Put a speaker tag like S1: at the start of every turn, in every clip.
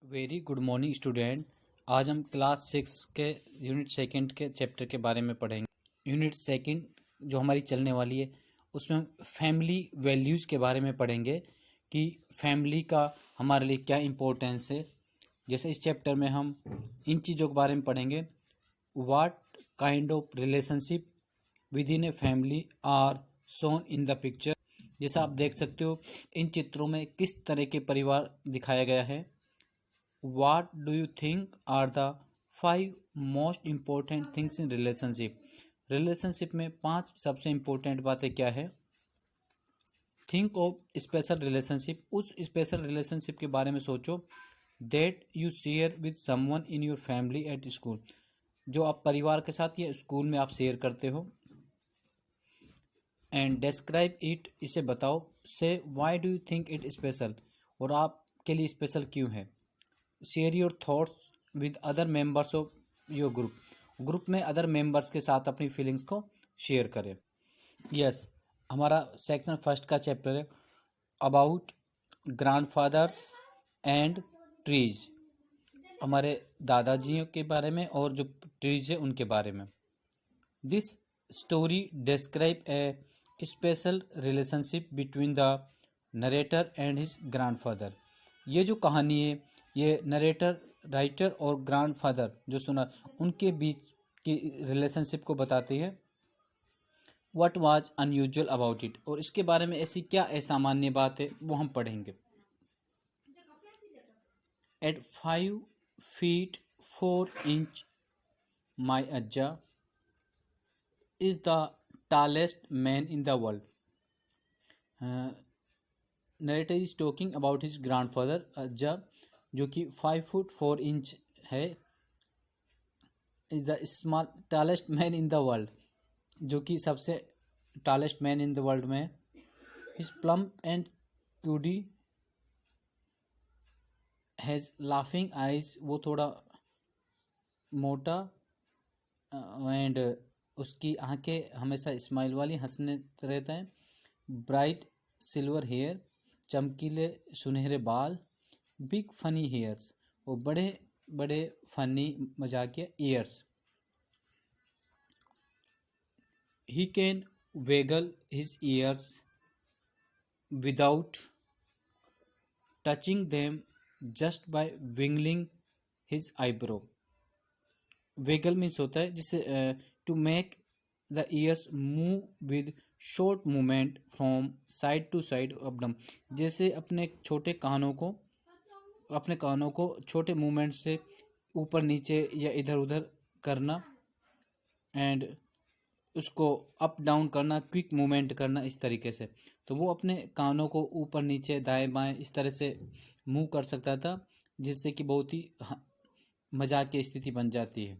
S1: Very good morning student. आज हम class 6 के यूनिट सेकंड के चैप्टर के बारे में पढ़ेंगे। यूनिट सेकंड जो हमारी चलने वाली है उसमें हम फैमिली वैल्यूज़ के बारे में पढ़ेंगे कि फैमिली का हमारे लिए क्या इम्पोर्टेंस है। जैसे इस चैप्टर में हम इन चीज़ों के बारे में पढ़ेंगे। What kind of relationship with in a family are shown in the picture. जैसा आप देख सकते हो इन चित्रों में किस तरह के परिवार दिखाया गया है। What do you think are the 5 most important things in relationship? Relationship में 5 सबसे इम्पोर्टेंट बातें क्या है। थिंक ऑफ स्पेशल रिलेशनशिप, उस स्पेशल रिलेशनशिप के बारे में सोचो that you share with someone in your family at school, जो आप परिवार के साथ या स्कूल में आप शेयर करते हो। एंड डिस्क्राइब इट, इसे बताओ। से why do you think it special, और आपके लिए स्पेशल क्यों है। Share your thoughts with other members of your group, group में अदर मेंबर्स के साथ अपनी फीलिंग्स को शेयर करें। यस, हमारा सेक्शन फर्स्ट का चैप्टर है अबाउट ग्रैंडफादर्स एंड ट्रीज, हमारे दादाजियों के बारे में और जो ट्रीज है उनके बारे में। This story describe A special relationship between the narrator and his grandfather. ये जो कहानी है ये नरेटर, राइटर और ग्रैंडफादर जो सुना उनके बीच की रिलेशनशिप को बताती है। What was unusual about it, और इसके बारे में ऐसी क्या असामान्य बात है वो हम पढ़ेंगे। एट 5 feet 4 inch माई अज्जा is the tallest man in the world. Narrator is talking about his grandfather अज्जा, जो कि 5 फुट 4 इंच है। Is the small tallest man in the world, जो कि सबसे tallest man in the world में है। His plump and QD has laughing eyes, वो थोड़ा मोटा एंड उसकी आंखें हमेशा स्माइल वाली, हंसने रहता है। ब्राइट सिल्वर हेयर, चमकीले सुनहरे बाल। बिग फनी हेयर्स, वो बड़े बड़े फनी मजाकिया ears. He can waggle his ears without touching them just by wiggling his eyebrow. Waggle means होता है जिससे to make the ears move with short movement from side to side अपडम, जैसे अपने कानों को छोटे मूवमेंट से ऊपर नीचे या इधर उधर करना एंड उसको अप डाउन करना, क्विक मूवमेंट करना इस तरीके से। तो वो अपने कानों को ऊपर नीचे दाएं बाएं इस तरह से मूव कर सकता था, जिससे कि बहुत ही मजाक की स्थिति बन जाती है।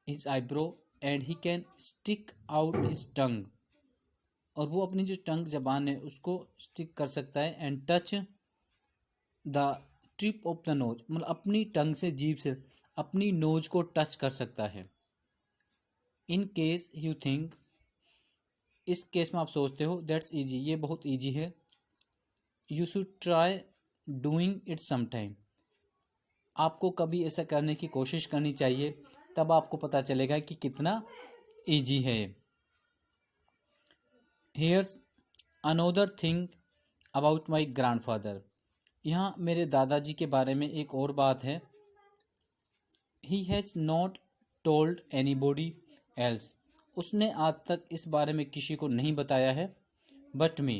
S1: His eyebrow and he can stick out his टंग, और वो अपनी जो टंग जबान है उसको स्टिक कर सकता है। And touch the tip of the nose, मतलब अपनी टंग से, जीभ से अपनी नोज को टच कर सकता है। इन केस यू थिंक, इस केस में आप सोचते हो दैट्स इजी, ये बहुत इजी है। You should try doing it sometime, आपको कभी ऐसा करने की कोशिश करनी चाहिए, तब आपको पता चलेगा कि कितना इजी है। Here's another thing about my grandfather, यहाँ मेरे दादाजी के बारे में एक और बात है। He has not told anybody else, उसने आज तक इस बारे में किसी को नहीं बताया है but me,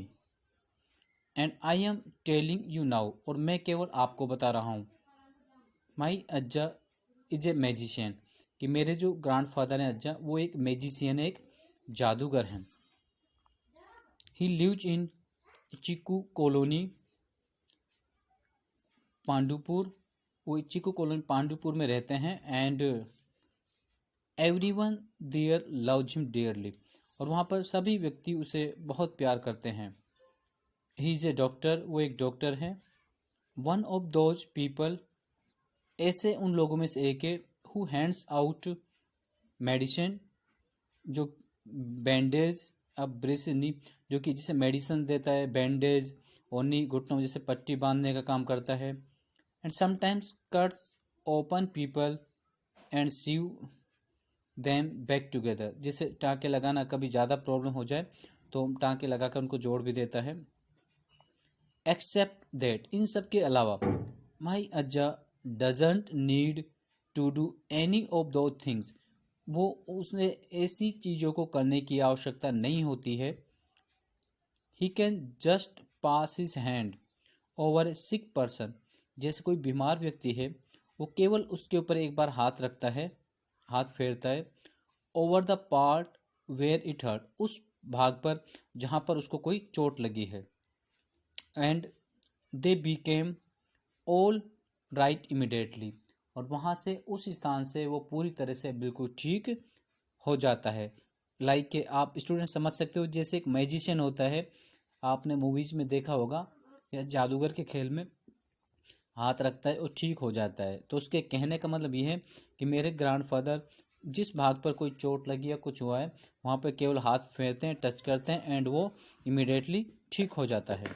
S1: and I am telling you now, और मैं केवल आपको बता रहा हूँ। माई अज्जा इज ए मैजिशियन, कि मेरे जो ग्रैंडफादर हैं अज्जा, वो एक मैजिशियन, एक जादूगर हैं। He lives in Chiku colony Pandupur, वो चिकू कॉलोनी पांडुपुर में रहते हैं। And everyone there loves him dearly, और वहाँ पर सभी व्यक्ति उसे बहुत प्यार करते हैं। ही इज़ ए डॉक्टर, वो एक डॉक्टर हैं। वन ऑफ दोज पीपल, ऐसे उन लोगों में से एक है। हु हैंड्स आउट मेडिसिन, जो बैंडेज, अब ब्रेस नहीं, जो कि जिसे मेडिसिन देता है, बैंडेज ओनी घुटनों में जैसे पट्टी बांधने का काम करता है। And sometimes cuts open people and sew them back together, जैसे टाँके लगाना कभी ज़्यादा प्रॉब्लम हो जाए तो टाँके लगाकर उनको जोड़ भी देता है। एक्सेप्ट दैट, इन सब के अलावा माई अज्जा doesn't need to do any of those things, वो उसने ऐसी चीज़ों को करने की आवश्यकता नहीं होती है। He can just pass his hand over A sick person, जैसे कोई बीमार व्यक्ति है वो केवल उसके ऊपर एक बार हाथ रखता है, हाथ फेरता है। Over the part where it hurt, उस भाग पर जहाँ पर उसको कोई चोट लगी है। And they became all right immediately, और वहाँ से उस स्थान से वो पूरी तरह से बिल्कुल ठीक हो जाता है। लाइक के आप स्टूडेंट समझ सकते हो, जैसे एक मैजिशियन होता है, आपने मूवीज में देखा होगा, या जादूगर के खेल में हाथ रखता है और ठीक हो जाता है। तो उसके कहने का मतलब ये है कि मेरे ग्रैंडफादर जिस भाग पर कोई चोट लगी या कुछ हुआ है वहाँ पर केवल हाथ फेरते हैं, टच करते हैं एंड वो इमिडिएटली ठीक हो जाता है।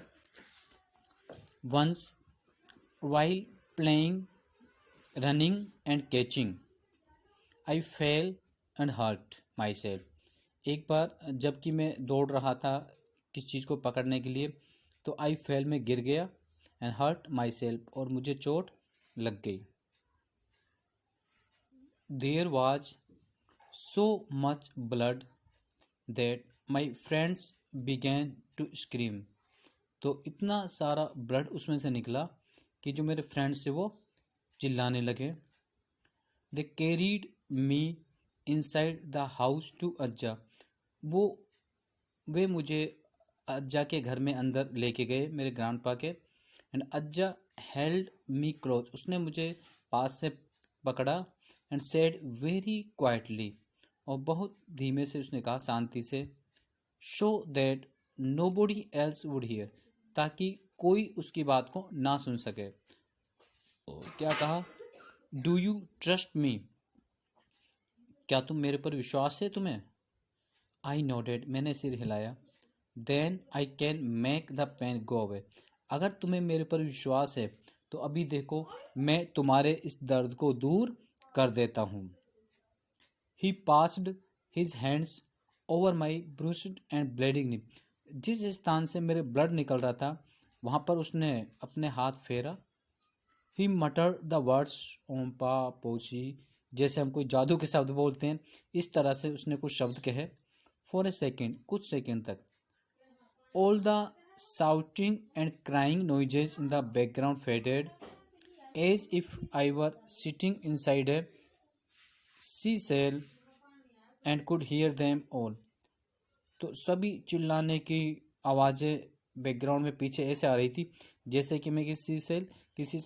S1: Once while playing running and catching I fell and hurt myself, एक बार जबकि मैं दौड़ रहा था किस चीज़ को पकड़ने के लिए, तो आई फेल में गिर गया एंड हर्ट माई सेल्फ, और मुझे चोट लग गई। There was so much blood that my friends began to scream, तो इतना सारा ब्लड उसमें से निकला कि जो मेरे फ्रेंड्स थे वो चिल्लाने लगे। They carried me inside the house to अज्जा, वो वे मुझे अज्जा के घर में अंदर लेके गए, मेरे ग्रैंडपा के। एंड अज्जा हेल्ड मी क्लोज, उसने मुझे पास से पकड़ा। एंड सेड वेरी क्वाइटली, और बहुत धीमे से उसने कहा, शांति से, show that nobody else would hear, ताकि कोई उसकी बात को ना सुन सके। क्या कहा, डू यू ट्रस्ट मी, क्या तुम मेरे पर विश्वास है तुम्हें। आई नोडेड, मैंने सिर हिलाया। Then I can make the pain go away, अगर तुम्हें मेरे पर विश्वास है तो अभी देखो मैं तुम्हारे इस दर्द को दूर कर देता हूँ। He passed his hands over my bruised and bleeding knee, जिस स्थान से मेरे ब्लड निकल रहा था वहाँ पर उसने अपने हाथ फेरा। ही मटर द वर्ड्स ओम्पा पोची, जैसे हम कोई जादू के शब्द बोलते हैं, इस तरह से उसने कुछ शब्द कहे। फॉर ए सेकेंड, कुछ सेकेंड तक। All the shouting and crying noises in the background faded, as if I were sitting inside a sea shell and could hear them all. तो सभी चिल्लाने की आवाज़ें बैकग्राउंड में पीछे ऐसे आ रही थी जैसे कि मैं किसी सेल किसी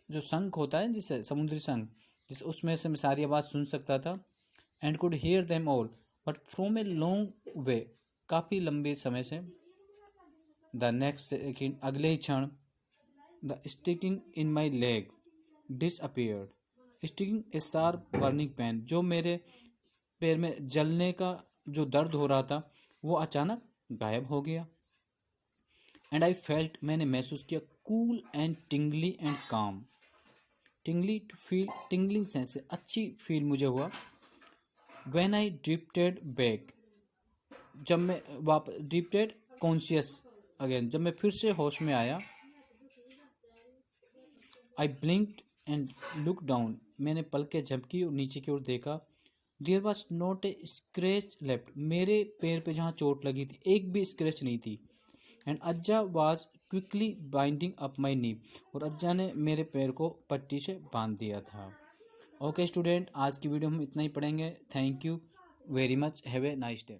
S1: जो शंख होता है जिसे समुद्री शंख, जिस उसमें से मैं सारी आवाज़ सुन सकता था। And could hear them all, but from a long way, काफ़ी लंबे समय से। द नेक्स्ट सेकेंड, अगले ही क्षण, the sticking in my leg disappeared, sticking A sharp burning pain, जो मेरे पैर में जलने का जो दर्द हो रहा था वो अचानक गायब हो गया। एंड आई फेल्ट, मैंने महसूस किया, cool and tingly and calm, tingly to feel, tingling sense से अच्छी फील मुझे हुआ। व्हेन आई ड्रिफ्टेड बैक, जब मैं वापस, ड्रिफ्टेड कॉन्शियस अगेन, जब मैं फिर से होश में आया। I blinked and look down, मैंने पलकें झपकी और नीचे की ओर देखा। There was not a scratch left, मेरे पैर पे जहाँ चोट लगी थी एक भी स्क्रैच नहीं थी। And Ajja was quickly binding up my knee, और अज्जा ने मेरे पैर को पट्टी से बांध दिया था। ओके स्टूडेंट, आज की वीडियो हम इतना ही पढ़ेंगे। Thank you very much, have a nice day.